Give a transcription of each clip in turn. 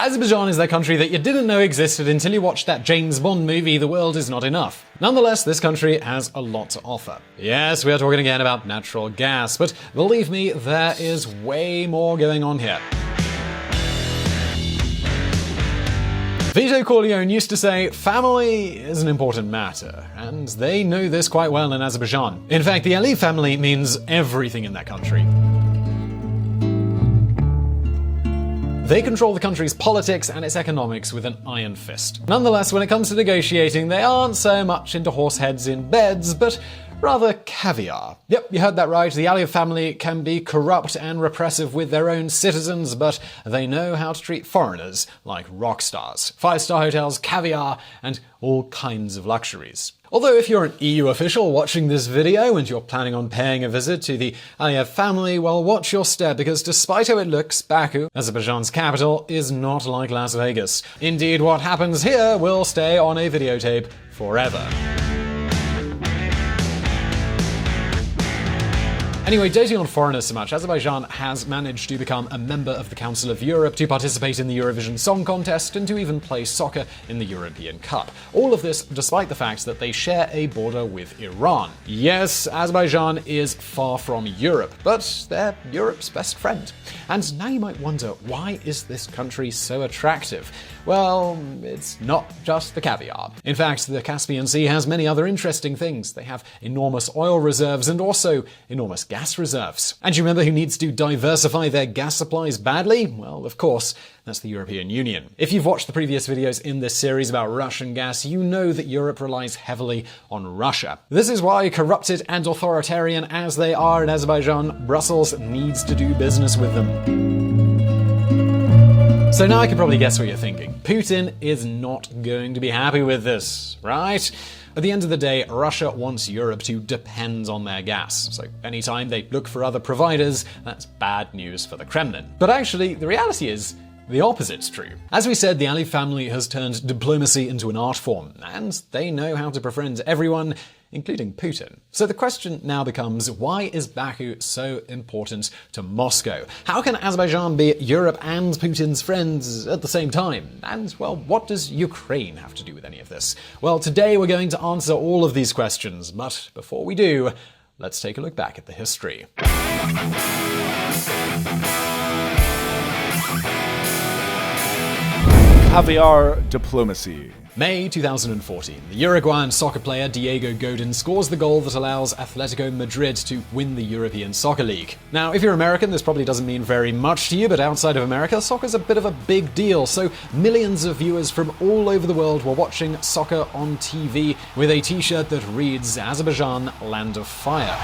Azerbaijan is that country that you didn't know existed until you watched that James Bond movie, The World Is Not Enough. Nonetheless, this country has a lot to offer. Yes, we are talking again about natural gas, but believe me, there is way more going on here. Vito Corleone used to say, family is an important matter, and they know this quite well in Azerbaijan. In fact, the Aliyev family means everything in that country. They control the country's politics and its economics with an iron fist. Nonetheless, when it comes to negotiating, they aren't so much into horse heads in beds, but rather caviar. Yep, you heard that right. The Aliyev family can be corrupt and repressive with their own citizens, but they know how to treat foreigners like rock stars. 5-star hotels, caviar, and all kinds of luxuries. Although if you're an EU official watching this video and you're planning on paying a visit to the Aliyev family, well, watch your step, because despite how it looks, Baku, Azerbaijan's capital, is not like Las Vegas. Indeed, what happens here will stay on a videotape forever. Anyway, doting on foreigners so much, Azerbaijan has managed to become a member of the Council of Europe, to participate in the Eurovision Song Contest, and to even play soccer in the European Cup. All of this despite the fact that they share a border with Iran. Yes, Azerbaijan is far from Europe, but they're Europe's best friend. And now you might wonder, why is this country so attractive? Well, it's not just the caviar. In fact, the Caspian Sea has many other interesting things. They have enormous oil reserves and also enormous gas reserves. And you remember who needs to diversify their gas supplies badly? Well, of course, that's the European Union. If you've watched the previous videos in this series about Russian gas, you know that Europe relies heavily on Russia. This is why, corrupted and authoritarian as they are in Azerbaijan, Brussels needs to do business with them. So now I can probably guess what you're thinking. Putin is not going to be happy with this, right? At the end of the day, Russia wants Europe to depend on their gas. So anytime they look for other providers, that's bad news for the Kremlin. But actually, the reality is, the opposite's true. As we said, the Aliyev family has turned diplomacy into an art form, and they know how to befriend everyone, including Putin. So the question now becomes, why is Baku so important to Moscow? How can Azerbaijan be Europe and Putin's friends at the same time? And, well, what does Ukraine have to do with any of this? Well, today we're going to answer all of these questions, but before we do, let's take a look back at the history. Caviar Diplomacy. May 2014, the Uruguayan soccer player Diego Godin scores the goal that allows Atletico Madrid to win the European Soccer League. Now, if you're American, this probably doesn't mean very much to you, but outside of America, soccer's a bit of a big deal, so millions of viewers from all over the world were watching soccer on TV with a t-shirt that reads, "Azerbaijan, Land of Fire."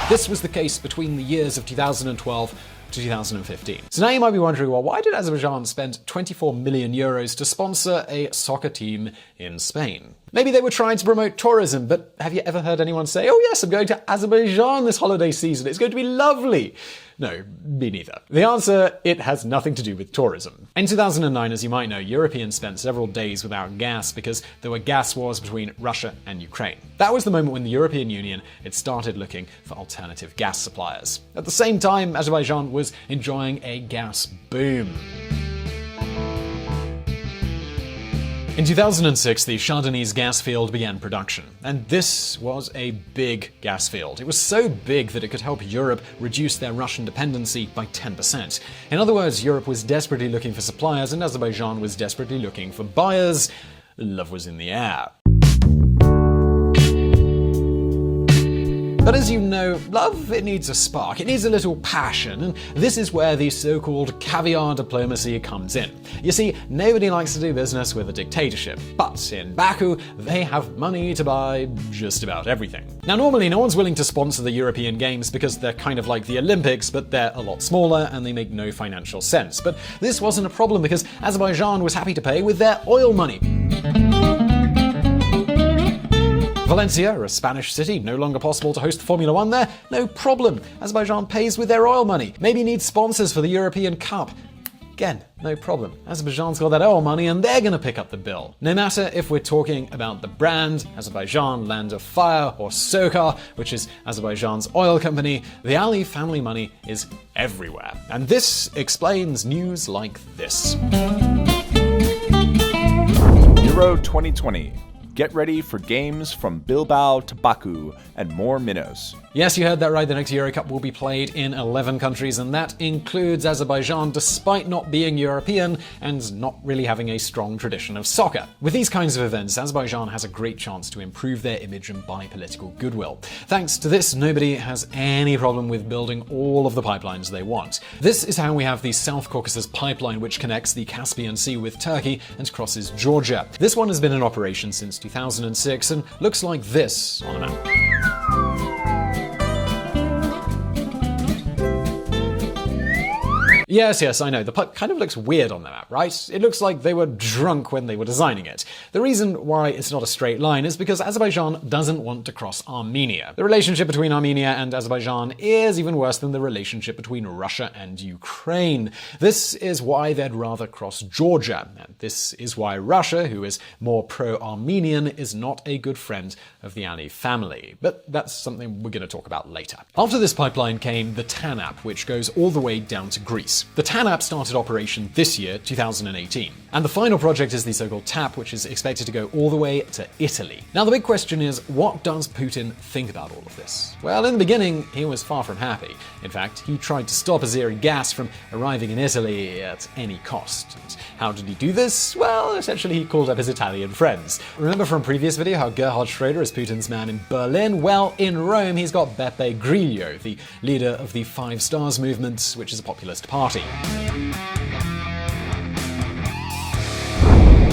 This was the case between the years of 2012 to 2015. So now you might be wondering, well, why did Azerbaijan spend 24 million euros to sponsor a soccer team in Spain? Maybe they were trying to promote tourism, but have you ever heard anyone say, "Oh yes, I'm going to Azerbaijan this holiday season, it's going to be lovely"? No, me neither. The answer, it has nothing to do with tourism. In 2009, as you might know, Europeans spent several days without gas because there were gas wars between Russia and Ukraine. That was the moment when the European Union had started looking for alternative gas suppliers. At the same time, Azerbaijan was enjoying a gas boom. In 2006, the Chardonnay's gas field began production, and this was a big gas field. It was so big that it could help Europe reduce their Russian dependency by 10%. In other words, Europe was desperately looking for suppliers, and Azerbaijan was desperately looking for buyers. Love was in the air. But as you know, love, it needs a spark, it needs a little passion, and this is where the so-called caviar diplomacy comes in. You see, nobody likes to do business with a dictatorship, but in Baku, they have money to buy just about everything. Now normally no one's willing to sponsor the European Games because they're kind of like the Olympics, but they're a lot smaller and they make no financial sense. But this wasn't a problem because Azerbaijan was happy to pay with their oil money. Valencia, a Spanish city, no longer possible to host Formula 1 there? No problem. Azerbaijan pays with their oil money. Maybe needs sponsors for the European Cup. Again, no problem. Azerbaijan's got that oil money and they're gonna pick up the bill. No matter if we're talking about the brand, Azerbaijan, Land of Fire, or SOCAR, which is Azerbaijan's oil company, the Aliyev family money is everywhere. And this explains news like this. Euro 2020. Get ready for games from Bilbao to Baku and more minnows. Yes, you heard that right. The next Euro Cup will be played in 11 countries, and that includes Azerbaijan, despite not being European and not really having a strong tradition of soccer. With these kinds of events, Azerbaijan has a great chance to improve their image and buy political goodwill. Thanks to this, nobody has any problem with building all of the pipelines they want. This is how we have the South Caucasus pipeline, which connects the Caspian Sea with Turkey and crosses Georgia. This one has been in operation since 2006 and looks like this on a map. Yes, I know. The pipe kind of looks weird on the map, right? It looks like they were drunk when they were designing it. The reason why it's not a straight line is because Azerbaijan doesn't want to cross Armenia. The relationship between Armenia and Azerbaijan is even worse than the relationship between Russia and Ukraine. This is why they'd rather cross Georgia. And this is why Russia, who is more pro-Armenian, is not a good friend of the Aliyev family. But that's something we're going to talk about later. After this pipeline came the TANAP, which goes all the way down to Greece. The TANAP started operation this year, 2018. And the final project is the so-called TAP, which is expected to go all the way to Italy. Now the big question is, what does Putin think about all of this? Well, in the beginning, he was far from happy. In fact, he tried to stop Azeri gas from arriving in Italy at any cost. And how did he do this? Well, essentially he called up his Italian friends. Remember from previous video how Gerhard Schroeder is Putin's man in Berlin? Well, in Rome, he's got Beppe Grillo, the leader of the Five Stars movement, which is a populist party.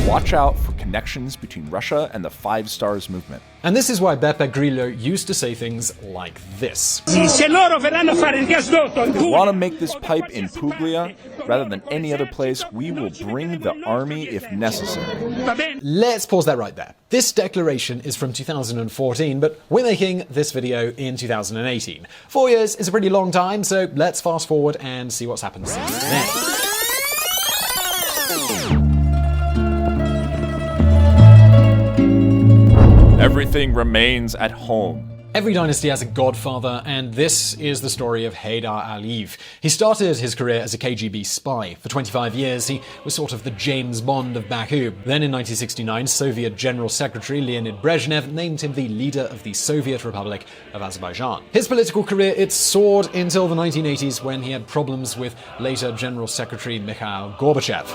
Watch out for connections between Russia and the Five Stars movement. And this is why Beppe Grillo used to say things like this. Want to make this pipe in Puglia rather than any other place? We will bring the army if necessary. Let's pause that right there. This declaration is from 2014, but we're making this video in 2018. 4 years is a pretty long time, so let's fast forward and see what's happened since then. Everything remains at home. Every dynasty has a godfather, and this is the story of Heydar Aliyev. He started his career as a KGB spy. For 25 years, he was sort of the James Bond of Baku. Then in 1969, Soviet General Secretary Leonid Brezhnev named him the leader of the Soviet Republic of Azerbaijan. His political career, it soared until the 1980s when he had problems with later General Secretary Mikhail Gorbachev.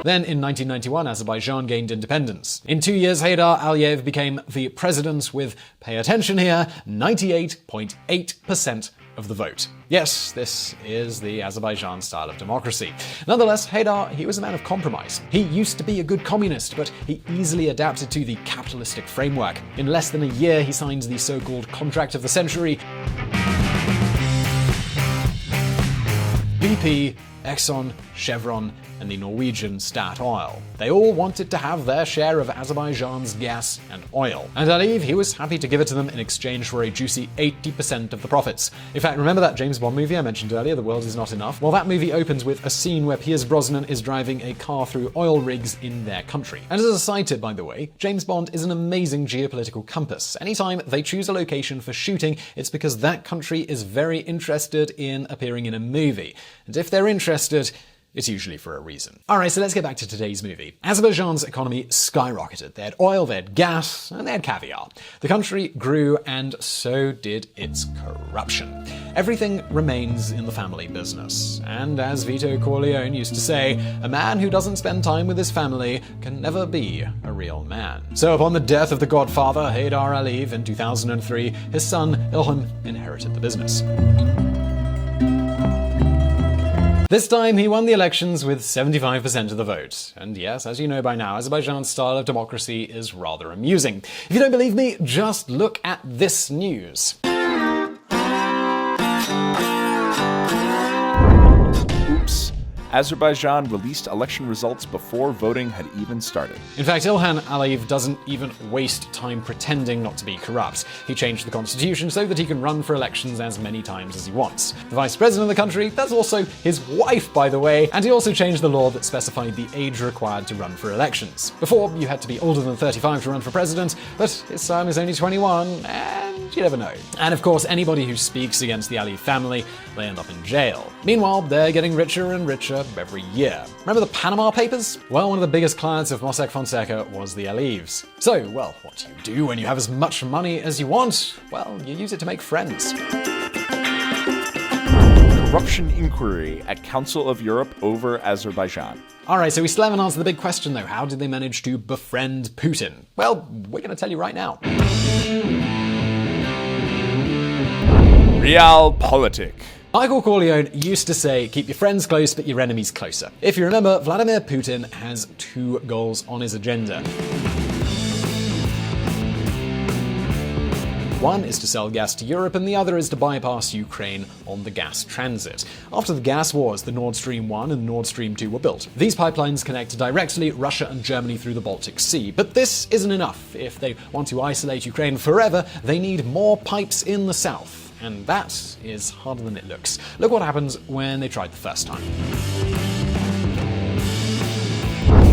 Then in 1991, Azerbaijan gained independence. In 2 years, Heydar Aliyev became the president with, pay attention here, 98.8% of the vote. Yes, this is the Azerbaijan style of democracy. Nonetheless, Heydar, he was a man of compromise. He used to be a good communist, but he easily adapted to the capitalistic framework. In less than a year, he signed the so-called contract of the century. BP, Exxon, Chevron, and the Norwegian Statoil. They all wanted to have their share of Azerbaijan's gas and oil. And Aliyev, he was happy to give it to them in exchange for a juicy 80% of the profits. In fact, remember that James Bond movie I mentioned earlier, The World Is Not Enough? Well, that movie opens with a scene where Pierce Brosnan is driving a car through oil rigs in their country. And as a side tip, by the way, James Bond is an amazing geopolitical compass. Anytime they choose a location for shooting, it's because that country is very interested in appearing in a movie. And if they're interested, it's usually for a reason. Alright, so let's get back to today's movie. Azerbaijan's economy skyrocketed. They had oil, they had gas, and they had caviar. The country grew, and so did its corruption. Everything remains in the family business. And as Vito Corleone used to say, a man who doesn't spend time with his family can never be a real man. So upon the death of the godfather, Heydar Aliyev, in 2003, his son Ilham inherited the business. This time, he won the elections with 75% of the vote. And yes, as you know by now, Azerbaijan's style of democracy is rather amusing. If you don't believe me, just look at this news. Oops. Azerbaijan released election results before voting had even started. In fact, Ilhan Aliyev doesn't even waste time pretending not to be corrupt. He changed the constitution so that he can run for elections as many times as he wants. The vice president of the country, that's also his wife, by the way, and he also changed the law that specified the age required to run for elections. Before, you had to be older than 35 to run for president, but his son is only 21, and you never know. And of course, anybody who speaks against the Aliyev family, they end up in jail. Meanwhile, they're getting richer and richer every year. Remember the Panama Papers? Well, one of the biggest clients of Mossack Fonseca was the Aliyevs. So, well, what do you do when you have as much money as you want? Well, you use it to make friends. Corruption inquiry at Council of Europe over Azerbaijan. Alright, so we still haven't answered the big question though. How did they manage to befriend Putin? Well, we're going to tell you right now. VisualPolitik. Michael Corleone used to say, keep your friends close but your enemies closer. If you remember, Vladimir Putin has two goals on his agenda. One is to sell gas to Europe and the other is to bypass Ukraine on the gas transit. After the gas wars, the Nord Stream 1 and Nord Stream 2 were built. These pipelines connect directly Russia and Germany through the Baltic Sea. But this isn't enough. If they want to isolate Ukraine forever, they need more pipes in the south. And that is harder than it looks. Look what happens when they tried the first time.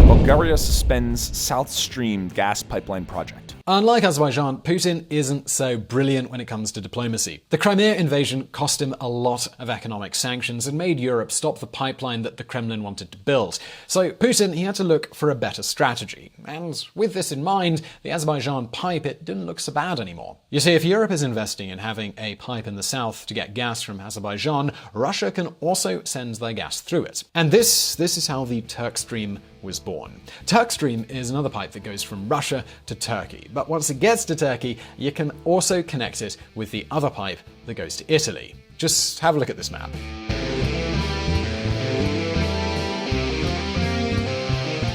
Bulgaria suspends South Stream gas pipeline project. Unlike Azerbaijan, Putin isn't so brilliant when it comes to diplomacy. The Crimea invasion cost him a lot of economic sanctions and made Europe stop the pipeline that the Kremlin wanted to build. So Putin, he had to look for a better strategy. And with this in mind, the Azerbaijan pipe, it didn't look so bad anymore. You see, if Europe is investing in having a pipe in the south to get gas from Azerbaijan, Russia can also send their gas through it. And this is how the Turk Stream was born. Turk Stream is another pipe that goes from Russia to Turkey. But once it gets to Turkey, you can also connect it with the other pipe that goes to Italy. Just have a look at this map.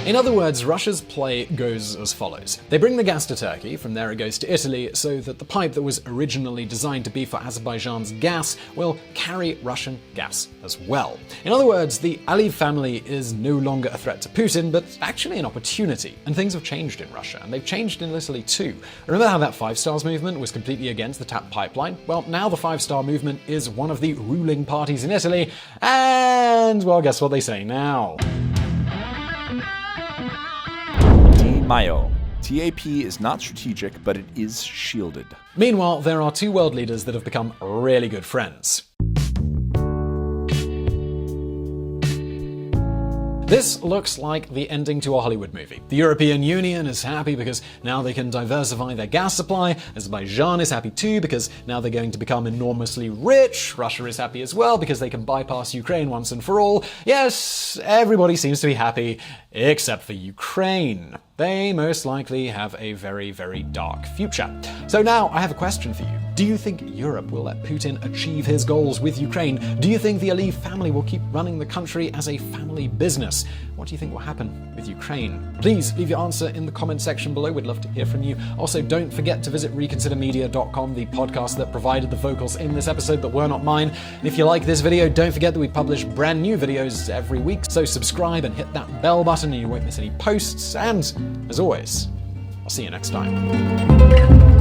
In other words, Russia's play goes as follows. They bring the gas to Turkey, from there it goes to Italy, so that the pipe that was originally designed to be for Azerbaijan's gas will carry Russian gas as well. In other words, the Aliyev family is no longer a threat to Putin, but actually an opportunity. And things have changed in Russia, and they've changed in Italy too. Remember how that Five Stars movement was completely against the TAP pipeline? Well, now the Five Star movement is one of the ruling parties in Italy, and, well, guess what they say now? Mayo. TAP is not strategic, but it is shielded. Meanwhile, there are two world leaders that have become really good friends. This looks like the ending to a Hollywood movie. The European Union is happy because now they can diversify their gas supply. Azerbaijan is happy too because now they're going to become enormously rich. Russia is happy as well because they can bypass Ukraine once and for all. Yes, everybody seems to be happy except for Ukraine. They most likely have a very, very dark future. So now I have a question for you. Do you think Europe will let Putin achieve his goals with Ukraine? Do you think the Aliyev family will keep running the country as a family business? What do you think will happen with Ukraine? Please leave your answer in the comment section below. We'd love to hear from you. Also, don't forget to visit reconsidermedia.com, the podcast that provided the vocals in this episode that were not mine. And if you like this video, don't forget that we publish brand new videos every week. So subscribe and hit that bell button and you won't miss any posts. And as always, I'll see you next time.